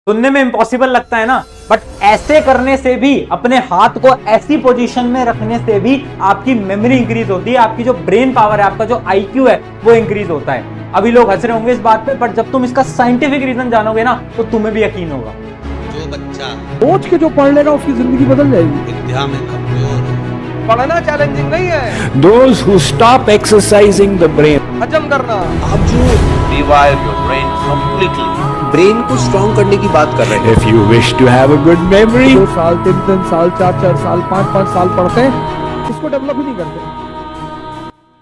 सुनने में इम्पॉसिबल लगता है ना, बट ऐसे करने से भी, अपने हाथ को ऐसी पोजीशन में रखने से भी आपकी मेमोरी इंक्रीज होती है, आपकी जो ब्रेन पावर है, आपका जो आईक्यू है वो इंक्रीज होता है। अभी लोग हंस रहे होंगे इस बात पे, बट जब तुम इसका साइंटिफिक रीजन जानोगे ना तो तुम्हें भी यकीन होगा। जो बच्चा सोच के जो पढ़ लेगा उसकी जिंदगी बदल जाएगी। विद्या में कमजोर, पढ़ना चैलेंजिंग नहीं है, Those who stop exercising the brain, हजम करना। आप जो revive your brain completely, brain को स्ट्रॉन्ग करने की बात कर रहे हैं। if you wish to have a good memory, 2 साल 3 साल 4 साल 5 साल पढ़ते हैं, इसको डेवलप ही नहीं करते।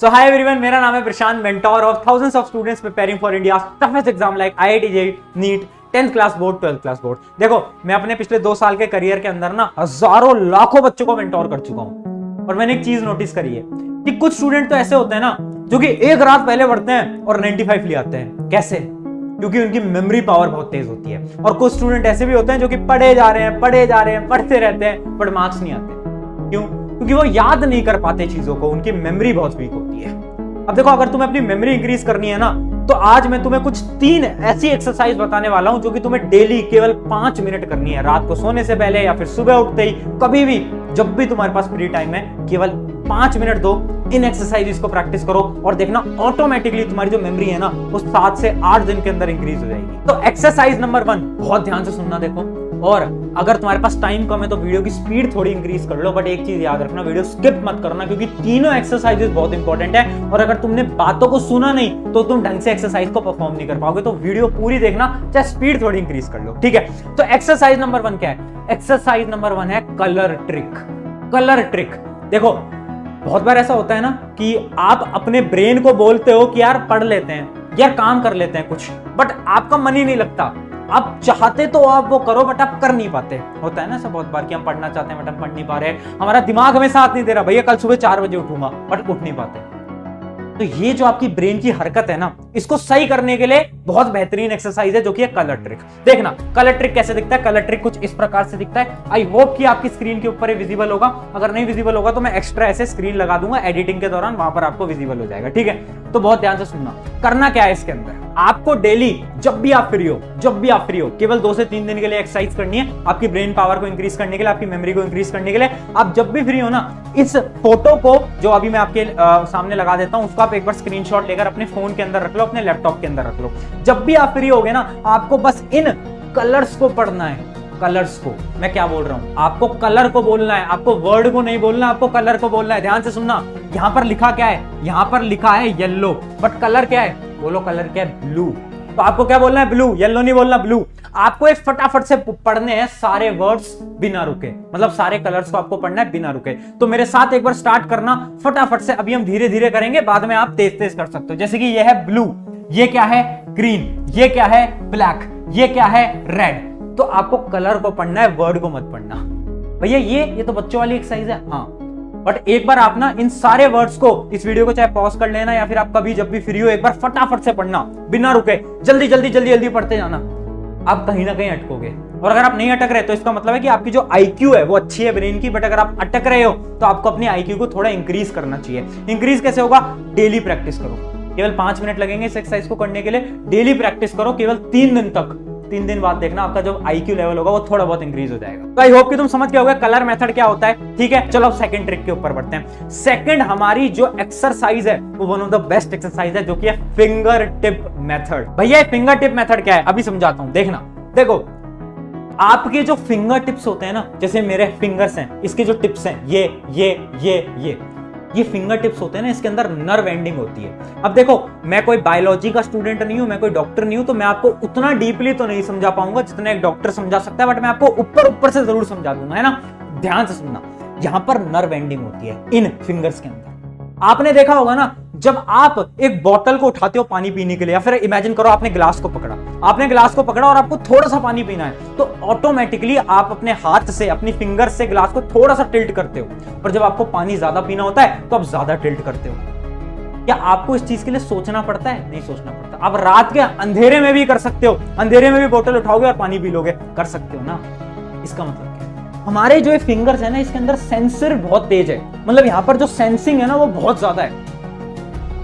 So hi everyone, मेरा नाम है प्रशांत, mentor of thousands of students preparing for India's toughest exam like IIT JEE, NEET, 10th class board, 12th class board. देखो, मैं अपने पिछले 2 साल के करियर के अंदर ना हजारों लाखों बच्चों को मेंटोर कर चुका हूं, और मैंने एक चीज नोटिस करी है कि कुछ स्टूडेंट तो ऐसे होते हैं ना जो कि एक रात पहले पढ़ते हैं और 95 ले आते हैं। कैसे? क्योंकि उनकी मेमोरी पावर बहुत तेज होती है। और कुछ स्टूडेंट ऐसे भी होते हैं जो कि पढ़े जा रहे हैं, पढ़ते रहते हैं, बट मार्क्स नहीं आते। क्यों? क्योंकि वो याद नहीं कर पाते चीजों को, उनकी मेमोरी बहुत वीक होती है। अब देखो, अगर तुम्हें अपनी मेमोरी इंक्रीज करनी है ना, तो आज मैं तुम्हें कुछ 3 ऐसी एक्सरसाइज बताने वाला हूं जो कि तुम्हें डेली केवल 5 मिनट करनी है, रात को सोने से पहले या फिर सुबह उठते ही, कभी भी जब भी तुम्हारे पास फ्री टाइम है, केवल 5 मिनट दो, इन एक्सरसाइजेस को प्रैक्टिस करो और देखना ऑटोमेटिकली तुम्हारी जो मेमोरी है ना वो 7 से 8 दिन के अंदर इंक्रीज हो जाएगी। तो एक्सरसाइज नंबर 1, बहुत ध्यान से सुनना देखो, और अगर तुम्हारे पास टाइम कम है तो वीडियो की स्पीड थोड़ी इंक्रीज कर लो, बट एक चीज याद रखना, वीडियो स्किप मत करना, क्योंकि तीनों एक्सरसाइजेस बहुत इंपॉर्टेंट है, और अगर तुमने बातों को सुना नहीं तो तुम ढंग से एक्सरसाइज को परफॉर्म नहीं कर पाओगे। तो वीडियो पूरी देखना, चाहे स्पीड थोड़ी इंक्रीज कर लो, ठीक है। तो एक्सरसाइज नंबर 1 क्या है? एक्सरसाइज नंबर 1 है कलर ट्रिक। कलर ट्रिक, देखो बहुत बार ऐसा होता है ना कि आप अपने ब्रेन को बोलते हो कि यार पढ़ लेते हैं, यार काम कर लेते हैं कुछ, बट आपका मन ही नहीं लगता। आप चाहते तो आप वो करो, बट आप कर नहीं पाते। होता है ना ऐसा बहुत बार कि हम पढ़ना चाहते हैं बट हम पढ़ नहीं पा रहे, हमारा दिमाग हमें साथ नहीं दे रहा, भैया कल सुबह 4 बजे उठूंगा, बट उठ नहीं पाते। तो ये जो आपकी ब्रेन की हरकत है ना, इसको सही करने के लिए बहुत बेहतरीन एक्सरसाइज है जो कि है कलर ट्रिक। देखना कलर ट्रिक कैसे दिखता है। कलर ट्रिक कुछ इस प्रकार से दिखता है। आई होप कि आपकी स्क्रीन के ऊपर ये विजिबल होगा, अगर नहीं विजिबल होगा तो मैं एक्स्ट्रा ऐसे स्क्रीन लगा दूंगा एडिटिंग के दौरान, वहां पर आपको विजिबल हो जाएगा, ठीक है। तो बहुत ध्यान से सुनना। करना क्या है इसके अंदर, आपको डेली जब भी आप फ्री हो, केवल 2 से 3 दिन के लिए एक्सरसाइज करनी है, आपकी ब्रेन पावर को इंक्रीज करने के लिए, आपकी मेमोरी को इंक्रीज करने के लिए। आप जब भी फ्री हो ना, इस फोटो को जो अभी मैं आपके सामने लगा देता हूं, उसको आप एक बार स्क्रीनशॉट लेकर अपने फोन के अंदर रख लो, अपने लैपटॉप के अंदर रख लो। जब भी आप फ्री होगे ना, आपको बस इन कलर्स को पढ़ना है। कलर्स को, मैं क्या बोल रहा हूं, आपको कलर को बोलना है, आपको वर्ड को नहीं बोलना, आपको कलर को बोलना है। ध्यान से सुनना, यहां पर लिखा क्या है? यहां पर लिखा है येलो, बट कलर क्या है? बोलो कलर क्या है? ब्लू। तो आपको क्या बोलना है? ब्लू। येलो नहीं बोलना, ब्लू। आपको एक फटाफट से पढ़ने हैं सारे वर्ड्स बिना रुके, मतलब सारे कलर्स को आपको पढ़ना है बिना रुके। तो मेरे साथ एक बार स्टार्ट करना फटाफट से। अभी हम धीरे धीरे करेंगे, बाद में आप तेज तेज कर सकते हो। जैसे कि ये है ब्लू, ये क्या है? ग्रीन, ये क्या है? ब्लैक, ये क्या है? रेड। तो आपको कलर को पढ़ना है, वर्ड को मत पढ़ना। भैया ये तो बच्चों वाली एक्सरसाइज है, हाँ, बट एक बार आप ना इन सारे वर्ड्स को, इस वीडियो को चाहे पॉज कर लेना या फिर आप कभी जब भी फ्री हो, एक बार फटाफट से पढ़ना बिना रुके, जल्दी जल्दी जल्दी जल्दी पढ़ते जाना। आप कहीं ना कहीं अटकोगे, और अगर आप नहीं अटक रहे तो इसका मतलब है कि आपकी जो आईक्यू है वो अच्छी है ब्रेन की, बट अगर आप अटक रहे हो तो आपको अपनी आईक्यू को थोड़ा इंक्रीज करना चाहिए। इंक्रीज कैसे होगा? डेली प्रैक्टिस करो, केवल 5 मिनट लगेंगे इस एक्सरसाइज को करने के लिए। डेली प्रैक्टिस करो केवल 3 दिन तक। 3 दिन बाद देखना आपका जो आईक्यू लेवल होगा वो थोड़ा बहुत इंक्रीज हो जाएगा। तो आई होप कि तुम समझ गए होगे कलर मेथड क्या होता है, ठीक है। चलो अब सेकंड ट्रिक के ऊपर बढ़ते हैं। सेकंड हमारी जो एक्सरसाइज है वो one of the best exercise है, जो कि है फिंगर टिप मेथड। भैया फिंगर टिप मेथड क्या है अभी समझाता हूं, देखना। देखो, आपके जो फिंगर टिप्स होते हैं ना, जैसे मेरे फिंगर्स हैं, इसके जो टिप्स हैं, ये फिंगर टिप्स होते हैं ना, इसके अंदर नर्व एंडिंग होती है। अब देखो, मैं कोई बायोलॉजी का स्टूडेंट नहीं हूं, मैं कोई डॉक्टर नहीं हूं, तो मैं आपको उतना डीपली तो नहीं समझा पाऊंगा जितना एक डॉक्टर समझा सकता है, बट मैं आपको ऊपर से जरूर समझा दूंगा, है ना। ध्यान से सुनना, यहां पर नर्व एंडिंग होती है इन फिंगर्स के अंदर। आपने देखा होगा ना, जब आप एक बोतल को उठाते हो पानी पीने के लिए, या फिर इमेजिन करो आपने ग्लास को पकड़ा और आपको थोड़ा सा पानी पीना है, तो ऑटोमेटिकली आप अपने हाथ से, अपनी फिंगर से ग्लास को थोड़ा सा टिल्ट करते हो। पर जब आपको पानी ज्यादा पीना होता है तो आप ज्यादा टिल्ट करते हो। क्या आपको इस चीज के लिए सोचना पड़ता है? नहीं सोचना पड़ता। आप रात के अंधेरे में भी कर सकते हो, अंधेरे में भी बोतल उठाओगे और पानी पी लोगे, कर सकते हो ना। इसका मतलब क्या है? हमारे जो फिंगर्स है ना, इसके अंदर सेंसर बहुत तेज है, मतलब यहाँ पर जो सेंसिंग है ना वो बहुत ज्यादा है।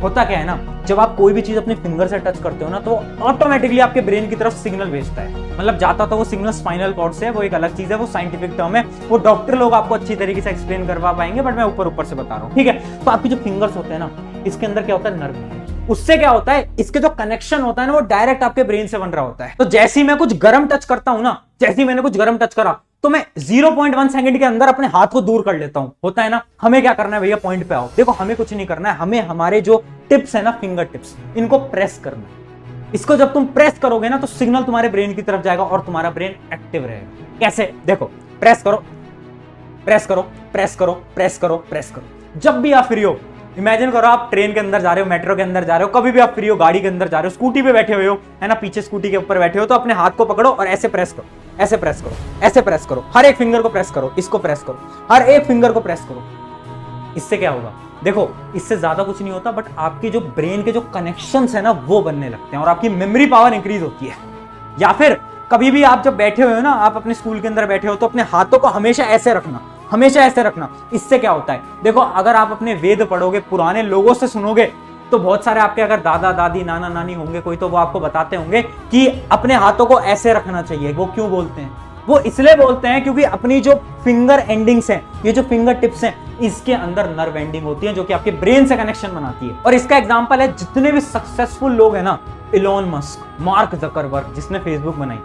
होता क्या है ना, जब आप कोई भी चीज अपने फिंगर से टच करते हो ना तो ऑटोमेटिकली आपके ब्रेन की तरफ सिग्नल भेजता है। मतलब जाता तो वो सिग्नल स्पाइनल कॉर्ड से है, वो एक अलग चीज है, वो साइंटिफिक टर्म है, वो डॉक्टर लोग आपको अच्छी तरीके से एक्सप्लेन करवा पाएंगे, बट मैं ऊपर से बता रहा हूँ, ठीक है। तो आपके जो फिंगर्स होते हैं ना, इसके अंदर क्या होता है, नर्व। उससे क्या होता है, इसके जो कनेक्शन होता है ना वो डायरेक्ट आपके ब्रेन से बन रहा होता है। तो जैसे ही मैं कुछ गर्म टच करता हूं ना, जैसे ही मैंने कुछ गर्म टच करा तो मैं 0.1 सेकंड के अंदर अपने हाथ को दूर कर लेता हूं। होता है ना। हमें क्या करना है भैया, पॉइंट पे आओ। देखो हमें कुछ नहीं करना है, हमें हमारे जो टिप्स है ना, फिंगर टिप्स, इनको प्रेस करना है। इसको जब तुम प्रेस करोगे ना तो सिग्नल तुम्हारे ब्रेन की तरफ जाएगा और तुम्हारा ब्रेन एक्टिव रहेगा। कैसे, देखो प्रेस करो, प्रेस करो, प्रेस करो, प्रेस करो, प्रेस करो। जब भी आप फ्री हो, इमेजिन करो आप ट्रेन के अंदर जा रहे हो, मेट्रो के अंदर जा रहे हो, कभी भी आप फ्री हो, गाड़ी के अंदर जा रहे हो, स्कूटी पे बैठे हुए हो, है ना, पीछे स्कूटी के ऊपर बैठे हो, तो अपने हाथ को पकड़ो और ऐसे प्रेस करो, ऐसे प्रेस करो, ऐसे प्रेस करो, हर एक फिंगर को प्रेस करो, इसको प्रेस करो, हर एक फिंगर को प्रेस करो। इससे क्या होगा, देखो इससे ज्यादा कुछ नहीं होता, बट आपकी जो ब्रेन के जो कनेक्शंस है ना वो बनने लगते हैं और आपकी मेमोरी पावर इंक्रीज होती है। या फिर कभी भी आप जब बैठे हुए हो ना, आप अपने स्कूल के अंदर बैठे हो, तो अपने हाथों को हमेशा ऐसे रखना, हमेशा ऐसे रखना। इससे क्या होता है, देखो अगर आप अपने वेद पढ़ोगे, पुराने लोगों से सुनोगे, तो बहुत सारे आपके अगर दादा दादी नाना नानी होंगे कोई, तो वो आपको बताते होंगे कि अपने हाथों को ऐसे रखना चाहिए। वो क्यों बोलते हैं, वो इसलिए बोलते हैं क्योंकि अपनी जो फिंगर एंडिंग्स हैं, ये जो फिंगर टिप्स हैं, इसके अंदर नर्व एंडिंग होती है जो कि आपके ब्रेन से कनेक्शन बनाती है। और इसका एग्जांपल है जितने भी सक्सेसफुल लोग हैं ना, इलॉन मस्क, मार्क जकरबर्ग जिसने फेसबुक बनाई,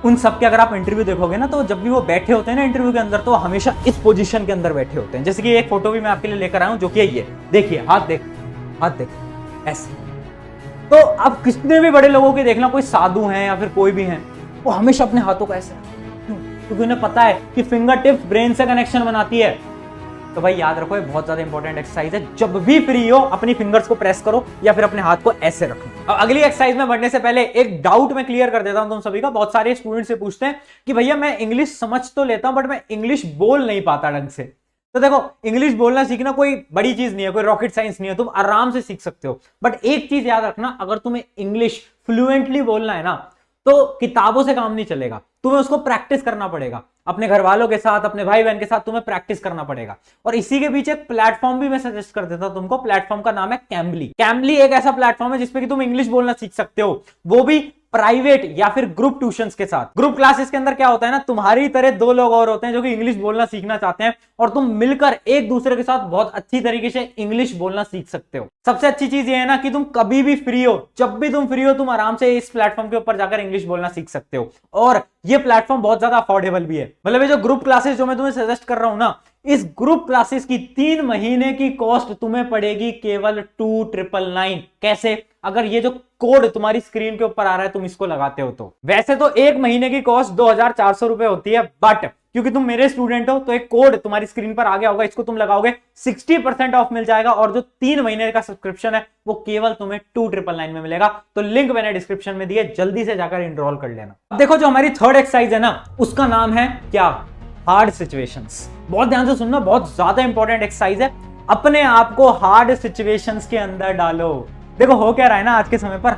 उन सब के अगर आप इंटरव्यू देखोगे ना, तो जब भी वो बैठे होते हैं ना इंटरव्यू के अंदर, तो हमेशा इस पोजीशन के अंदर बैठे होते हैं। जैसे कि एक फोटो भी मैं आपके लिए लेकर आया हूं, जो कि ये देखिए, हाथ देख, हाथ देख, ऐसे। तो अब कितने भी बड़े लोगों के देखना, कोई साधु हैं या फिर कोई भी हैं, वो हमेशा अपने हाथों को ऐसे, क्यों? क्योंकि उन्हें पता है कि फिंगर टिप्स ब्रेन से कनेक्शन बनाती है। तो भाई याद रखो, ये बहुत ज्यादा इंपॉर्टेंट एक्सरसाइज है। जब भी फ्री हो अपनी फिंगर्स को प्रेस करो या फिर अपने हाथ को ऐसे रखो। अब अगली एक्सरसाइज में बढ़ने से पहले एक डाउट मैं क्लियर कर देता हूं तुम सभी का। बहुत सारे स्टूडेंट से पूछते हैं कि भैया मैं इंग्लिश समझ तो लेता हूं, बट मैं इंग्लिश बोल नहीं पाता ढंग से। तो देखो, इंग्लिश बोलना सीखना कोई बड़ी चीज नहीं है, कोई रॉकेट साइंस नहीं है, तुम आराम से सीख सकते हो। बट एक चीज याद रखना, अगर तुम्हें इंग्लिश फ्लुएंटली बोलना है ना, तो किताबों से काम नहीं चलेगा, तुम्हें उसको प्रैक्टिस करना पड़ेगा। अपने घर वालों के साथ, अपने भाई बहन के साथ तुम्हें प्रैक्टिस करना पड़ेगा। और इसी के पीछे एक प्लेटफॉर्म भी मैं सजेस्ट कर देता हूं तुमको। प्लेटफॉर्म का नाम है कैम्बली। कैम्बली एक ऐसा प्लेटफॉर्म है जिसपे कि तुम इंग्लिश बोलना सीख सकते हो, वो भी प्राइवेट या फिर ग्रुप ट्यूशंस के साथ। ग्रुप क्लासेस के अंदर क्या होता है ना, तुम्हारी तरह दो लोग और होते हैं जो कि इंग्लिश बोलना सीखना चाहते हैं, और तुम मिलकर एक दूसरे के साथ बहुत अच्छी तरीके से इंग्लिश बोलना सीख सकते हो। सबसे अच्छी चीज ये है ना कि तुम कभी भी फ्री हो, जब भी तुम फ्री हो, तुम आराम से इस प्लेटफॉर्म के ऊपर जाकर इंग्लिश बोलना सीख सकते हो। और ये प्लेटफॉर्म बहुत ज्यादा अफोर्डेबल भी है। मतलब ये जो ग्रुप क्लासेस जो मैं तुम्हें सजेस्ट कर रहा हूं ना, इस ग्रुप क्लासेस की 3 महीने की कॉस्ट तुम्हें पड़ेगी केवल 2999। कैसे, अगर ये जो कोड तुम्हारी स्क्रीन के ऊपर आ रहा है तुम इसको लगाते हो तो। वैसे तो 1 महीने की कॉस्ट 2400 रुपए होती है, बट क्योंकि तुम मेरे स्टूडेंट हो तो एक कोड तुम्हारी स्क्रीन पर आ गया होगा, इसको तुम लगाओगे 60% ऑफ मिल जाएगा, और जो 3 महीने का सब्सक्रिप्शन है वो केवल तुम्हें 2999 में मिलेगा। तो लिंक मैंने डिस्क्रिप्शन में दिया, जल्दी से जाकर एनरोल कर लेना। अब देखो, जो हमारी थर्ड एक्सरसाइज है ना, उसका नाम है क्या, हार्ड सिचुएशंस। बहुत ध्यान से सुनना, बहुत ज्यादा इंपॉर्टेंट एक्सरसाइज है। अपने आप को हार्ड सिचुएशंस के अंदर डालो। देखो हो क्या रहा है ना, आज के समय पर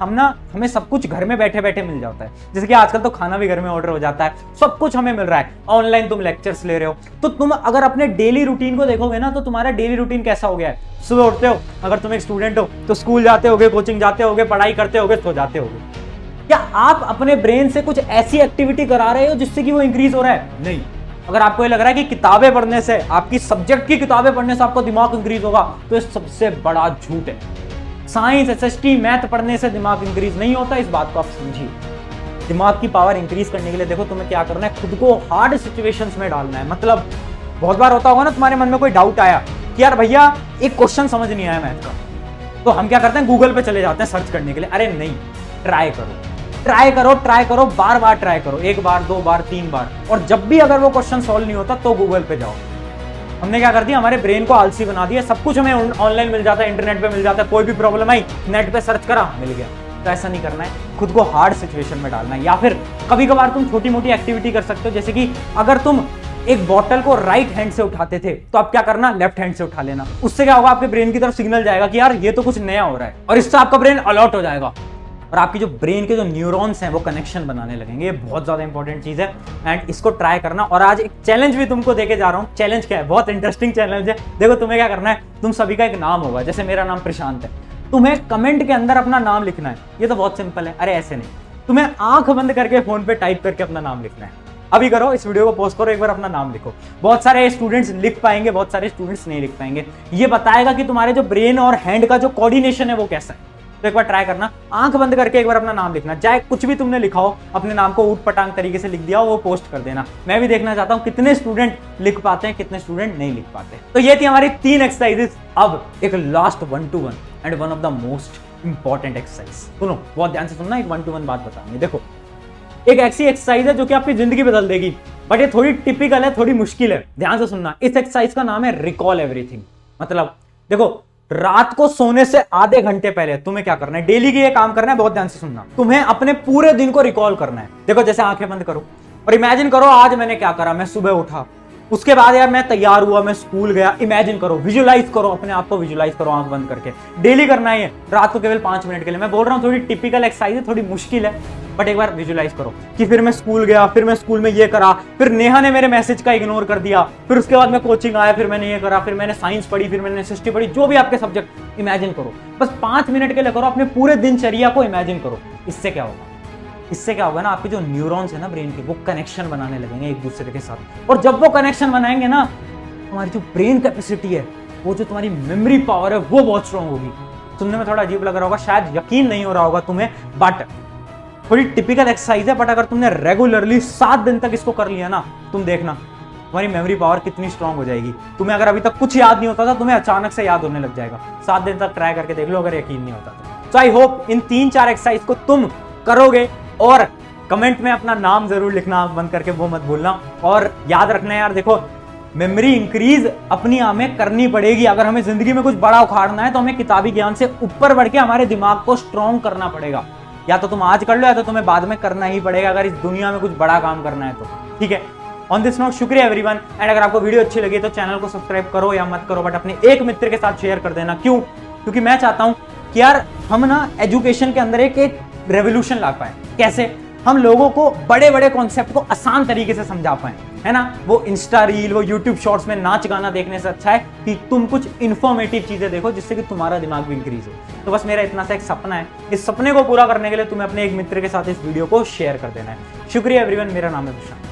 हमें सब कुछ घर में बैठे बैठे मिल जाता है। जैसे कि आजकल तो खाना भी घर में ऑर्डर हो जाता है, सब कुछ हमें मिल रहा है, ऑनलाइन तुम लेक्चर्स ले रहे हो। तो तुम अगर अपने डेली रूटीन को देखोगे ना, तो तुम्हारा डेली रूटीन कैसा हो गया है। सुबह उठते हो, अगर तुम एक स्टूडेंट हो तो स्कूल जाते होगे, कोचिंग जाते होगे, पढ़ाई करते होगे, सो जाते होगे। क्या आप अपने ब्रेन से कुछ ऐसी एक्टिविटी करा रहे हो जिससे कि वो इंक्रीज हो रहा है? नहीं। अगर आपको ये लग रहा है कि किताबें पढ़ने से, आपकी सब्जेक्ट की किताबें पढ़ने से आपका दिमाग इंक्रीज होगा, तो ये सबसे बड़ा झूठ है। साइंस, एसएसटी, मैथ पढ़ने से दिमाग इंक्रीज नहीं होता, इस बात को आप समझिए। दिमाग की पावर इंक्रीज करने के लिए देखो तुम्हें क्या करना है, खुद को हार्ड सिचुएशंस में डालना है। मतलब बहुत बार होता होगा ना तुम्हारे मन में कोई डाउट आया कि यार भैया एक क्वेश्चन समझ नहीं आया मैथ का, तो हम क्या करते हैं, गूगल पे चले जाते हैं सर्च करने के लिए। अरे नहीं, ट्राई करो, ट्राई करो, ट्राई करो, बार बार ट्राई करो, 1 बार 2 बार 3 बार, और जब भी अगर वो क्वेश्चन सॉल्व नहीं होता तो गूगल पे जाओ। हमने क्या कर दिया, हमारे ब्रेन को आलसी बना दिया। सब कुछ हमें ऑनलाइन मिल जाता है, इंटरनेट पे मिल जाता है, कोई भी प्रॉब्लम आई नेट पे सर्च करा, मिल गया। तो ऐसा नहीं करना है, खुद को हार्ड सिचुएशन में डालना है। या फिर कभी कभार तुम छोटी मोटी एक्टिविटी कर सकते हो, जैसे कि अगर तुम एक बॉटल को राइट हैंड से उठाते थे तो अब क्या करना, लेफ्ट हैंड से उठा लेना। उससे क्या होगा, आपके ब्रेन की तरफ सिग्नल जाएगा कि यार ये तो कुछ नया हो रहा है, और इससे आपका ब्रेन अलर्ट हो जाएगा और आपकी जो ब्रेन के जो न्यूरॉन्स हैं वो कनेक्शन बनाने लगेंगे। ये बहुत ज्यादा इंपॉर्टेंट चीज है एंड इसको ट्राई करना। और आज एक चैलेंज भी तुमको देके जा रहा हूँ। चैलेंज क्या है, बहुत इंटरेस्टिंग चैलेंज है। देखो तुम्हें क्या करना है, तुम सभी का एक नाम होगा, जैसे मेरा नाम प्रशांत है, तुम्हें कमेंट के अंदर अपना नाम लिखना है। ये तो बहुत सिंपल है। अरे ऐसे नहीं, तुम्हें आंख बंद करके फोन पे टाइप करके अपना नाम लिखना है। अभी करो, इस वीडियो को पोस्ट करो, एक बार अपना नाम लिखो। बहुत सारे स्टूडेंट्स लिख पाएंगे, बहुत सारे स्टूडेंट्स नहीं लिख पाएंगे। ये बताएगा कि तुम्हारे जो ब्रेन और हैंड का जो कोऑर्डिनेशन है वो कैसा है। तो एक बार ट्राई करना, आंख बंद करके एक बार अपना नाम लिखना। चाहे कुछ भी तुमने लिखा हो, अपने नाम को ऊट पटांग तरीके से लिख दिया हो, वो पोस्ट कर देना। मैं भी देखना चाहता हूं कितने स्टूडेंट लिख पाते हैं, कितने स्टूडेंट नहीं लिख पाते। तो ये थी हमारी 3 एक्सरसाइजेस। अब एक last 1-to-1 and one of the most important exercise. सुनो, बहुत ध्यान से सुनना, एक 1-to-1 बात बताऊंगी। देखो, एक ऐसी एक्सरसाइज है जो कि आपकी जिंदगी बदल देगी, बट ये थोड़ी टिपिकल है, थोड़ी मुश्किल है। ध्यान से सुनना। इस एक्सरसाइज का नाम है रिकॉल एवरीथिंग। मतलब देखो, रात को सोने से आधे घंटे पहले तुम्हें क्या करना है, डेली की ये काम करना है। बहुत ध्यान से सुनना, तुम्हें अपने पूरे दिन को रिकॉल करना है। देखो, जैसे आंखें बंद करो और इमेजिन करो आज मैंने क्या करा। मैं सुबह उठा, उसके बाद यार मैं तैयार हुआ, मैं स्कूल गया। इमेजिन करो, विजुलाइज करो, अपने आप को विजुलाइज करो आंख बंद करके। डेली करना है, रात को केवल 5 मिनट के लिए। मैं बोल रहा हूँ थोड़ी टिपिकल एक्सरसाइज है, थोड़ी मुश्किल है, बट एक बार विजुलाइज करो कि फिर मैं स्कूल गया, फिर मैं स्कूल में ये करा, फिर नेहा ने मेरे मैसेज का इग्नोर कर दिया, फिर उसके बाद मैं कोचिंग आया, फिर मैंने ये करा, फिर मैंने साइंस पढ़ी, फिर मैंने हिस्ट्री पढ़ी। जो भी आपके सब्जेक्ट, इमेजिन करो। बस 5 मिनट के लिए करो, अपने पूरे दिनचर्या को इमेजिन करो। इससे क्या होगा? इससे क्या होगा ना, आपके जो न्यूरॉन्स है ना ब्रेन के, वो कनेक्शन बनाने लगेंगे एक दूसरे के साथ। और जब वो कनेक्शन बनाएंगे ना, तुम्हारी जो ब्रेन कैपेसिटी है, वो जो तुम्हारी मेमोरी पावर है, वो बहुत स्ट्रांग होगी। सुनने में थोड़ा अजीब लग रहा होगा, शायद यकीन नहीं हो रहा होगा तुम्हें, बट थोड़ी टिपिकल एक्सरसाइज है। बट अगर तुमने रेगुलरली 7 दिन तक इसको कर लिया ना, तुम देखना तुम्हारी मेमोरी पावर कितनी स्ट्रांग हो जाएगी। तुम्हें अगर अभी तक कुछ याद नहीं होता था, तुम्हें अचानक से याद होने लग जाएगा। 7 दिन तक ट्राई करके देख लो, अगर यकीन नहीं होता तो। आई होप इन 3-4 एक्सरसाइज को तुम करोगे, और कमेंट में अपना नाम जरूर लिखना, आंख बंद करके, वो मत भूलना। और याद रखना यार, देखो, मेमोरी इंक्रीज अपनी हमें करनी पड़ेगी। अगर हमें जिंदगी में कुछ बड़ा उखाड़ना है तो हमें किताबी ज्ञान से ऊपर बढ़ के हमारे दिमाग को स्ट्रॉन्ग करना पड़ेगा। या तो तुम आज कर लो, या तो तुम्हें बाद में करना ही पड़ेगा, अगर इस दुनिया में कुछ बड़ा काम करना है तो। ठीक है, ऑन दिस नोट, शुक्रिया एवरीवन। एंड अगर आपको वीडियो अच्छी लगी तो चैनल को सब्सक्राइब करो या मत करो, बट अपने एक मित्र के साथ शेयर कर देना। क्यों? क्योंकि मैं चाहता हूं कि यार हम ना एजुकेशन के अंदर एक रेवोल्यूशन ला पाए। कैसे? हम लोगों को बड़े बड़े कॉन्सेप्ट को आसान तरीके से समझा पाए, है ना। वो इंस्टा रील, वो यूट्यूब शॉर्ट्स में नाच गाना देखने से अच्छा है कि तुम कुछ इन्फॉर्मेटिव चीजें देखो, जिससे कि तुम्हारा दिमाग भी इंक्रीज हो। तो बस मेरा इतना सा एक सपना है। इस सपने को पूरा करने के लिए तुम्हें अपने एक मित्र के साथ इस वीडियो को शेयर कर देना है। शुक्रिया एवरीवन, मेरा नाम है प्रशांत।